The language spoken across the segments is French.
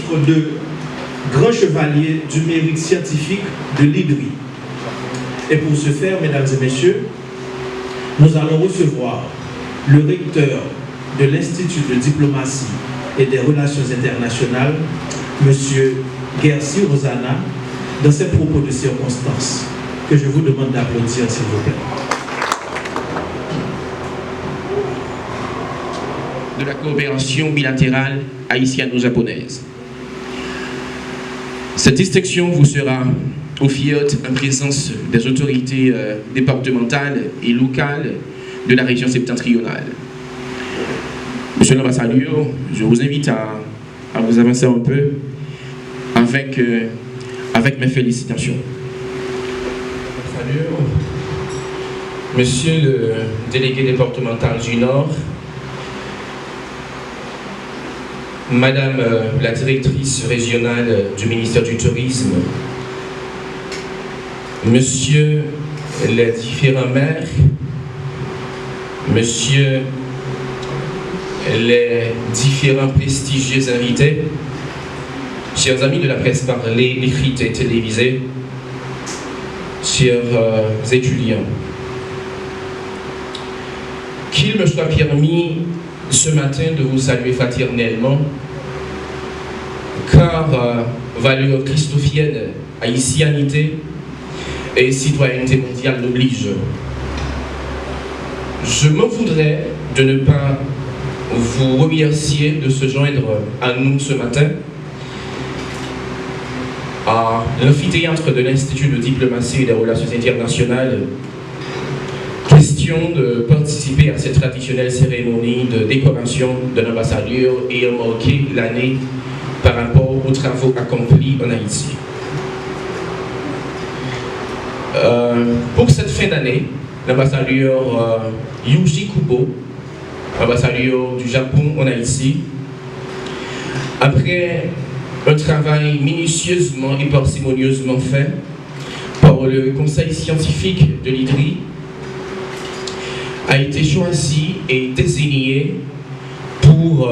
titre de grand chevalier du mérite scientifique de l'IDRI. Et pour ce faire, mesdames et messieurs, nous allons recevoir le recteur de l'Institut de diplomatie et des relations internationales, M. Gersi Rosana, dans ses propos de circonstance, que je vous demande d'applaudir, s'il vous plaît. De la coopération bilatérale haïtiano-japonaise. Cette distinction vous sera offerte en présence des autorités départementales et locales de la région septentrionale. Monsieur l'ambassadeur, je vous invite à vous avancer un peu avec mes félicitations. Ambassadeur, monsieur le délégué départemental du Nord, madame la directrice régionale du ministère du Tourisme, monsieur les différents maires, monsieur les différents prestigieux invités, chers amis de la presse parlée, écrite et télévisée, chers étudiants, qu'il me soit permis ce matin de vous saluer fraternellement, car valeur christophienne, haïtianité et citoyenneté mondiale l'oblige. Je m'en voudrais de ne pas vous remercier de se joindre à nous ce matin à l'amphithéâtre de l'Institut de diplomatie et des relations internationales. Question de participer à cette traditionnelle cérémonie de décoration de l'ambassadeur ayant marqué l'année par rapport aux travaux accomplis en Haïti. Pour cette fin d'année, l'ambassadeur Yuji Kubo, ambassadeur du Japon en Haïti, après un travail minutieusement et parcimonieusement fait par le conseil scientifique de l'IDRI, a été choisi et désigné pour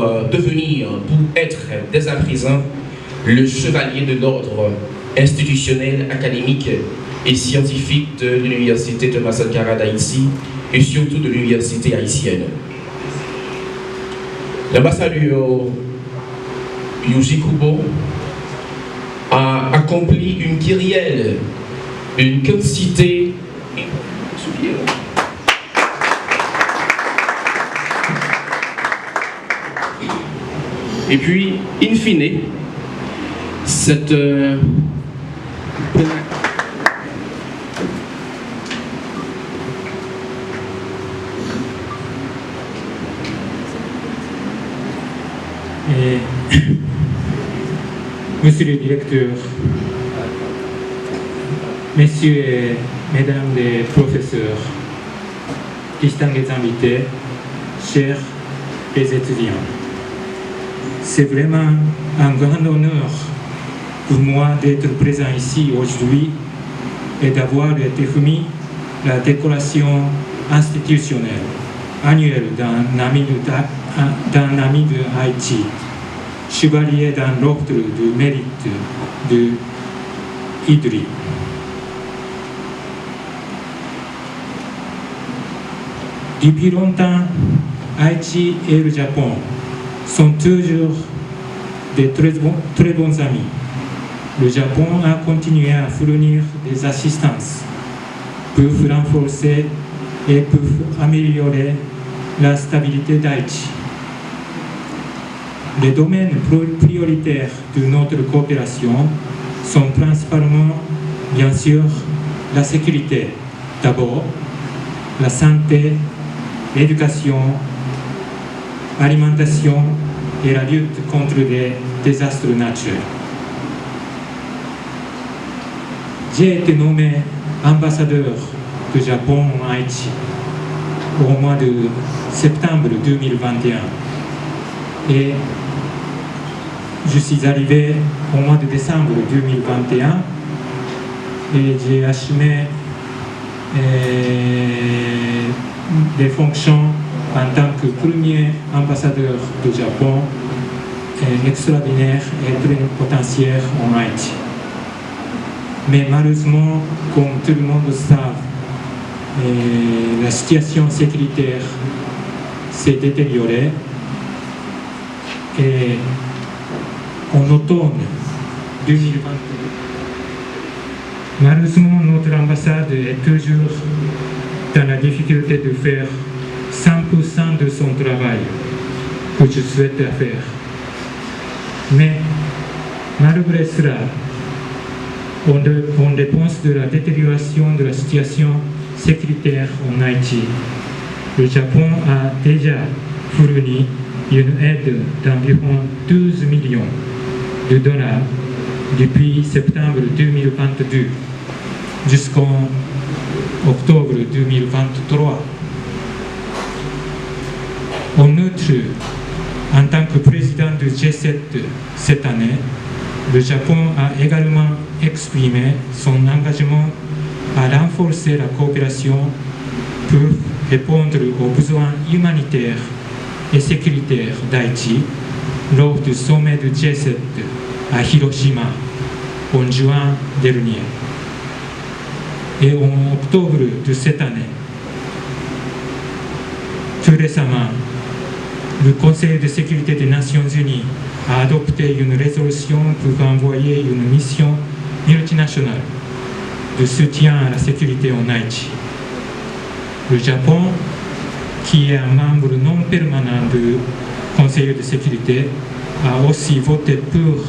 être dès à présent le chevalier de l'ordre institutionnel, académique et scientifique de l'Université Thomas Sankara d'Haïti et surtout de l'Université haïtienne. L'ambassadeur Yuji Kubo a accompli une kyrielle, une quantité et puis, in fine, cette Monsieur le directeur, messieurs et mesdames les professeurs, distingués invités, chers les étudiants, c'est vraiment un grand honneur pour moi d'être présent ici aujourd'hui et d'avoir été remis la décoration institutionnelle annuelle d'un ami de Haïti, chevalier dans l'ordre de mérite de IDRI. Depuis longtemps, Haïti et le Japon sont toujours de très bons amis. Le Japon a continué à fournir des assistances pour renforcer et pour améliorer la stabilité d'Haïti. Les domaines prioritaires de notre coopération sont principalement, bien sûr, la sécurité, d'abord, la santé, l'éducation, l'alimentation et la lutte contre les désastres naturels. J'ai été nommé ambassadeur du Japon en Haïti au mois de septembre 2021 et je suis arrivé au mois de décembre 2021 et j'ai assumé des fonctions en tant que premier ambassadeur du Japon extraordinaire et plénipotentiaire en Haïti. Mais malheureusement, comme tout le monde le sait, la situation sécuritaire s'est détériorée et en automne 2022, malheureusement, notre ambassade est toujours dans la difficulté de faire 100% de son travail que je souhaite faire. Mais malgré cela, en réponse de la détérioration de la situation sécuritaire en Haïti, le Japon a déjà fourni une aide d'environ 12 millions de dollars depuis septembre 2022 jusqu'en octobre 2023. En outre, en tant que président du G7 cette année, le Japon a également exprimé son engagement à renforcer la coopération pour répondre aux besoins humanitaires et sécuritaires d'Haïti lors du sommet du G7 à Hiroshima en juin dernier. Et en octobre de cette année, tout récemment, le Conseil de sécurité des Nations Unies a adopté une résolution pour envoyer une mission multinationale de soutien à la sécurité en Haïti. Le Japon, qui est un membre non permanent du Conseil de sécurité, a aussi voté pour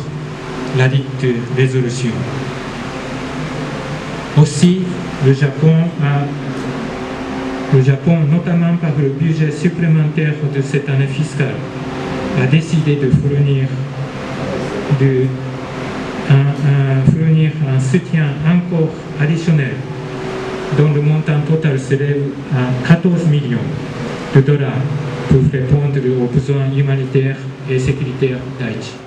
la dite résolution. Aussi, le Japon, notamment par le budget supplémentaire de cette année fiscale, a décidé de fournir un soutien encore additionnel dont le montant total s'élève à 14 millions de dollars pour répondre aux besoins humanitaires et sécuritaires d'Haïti.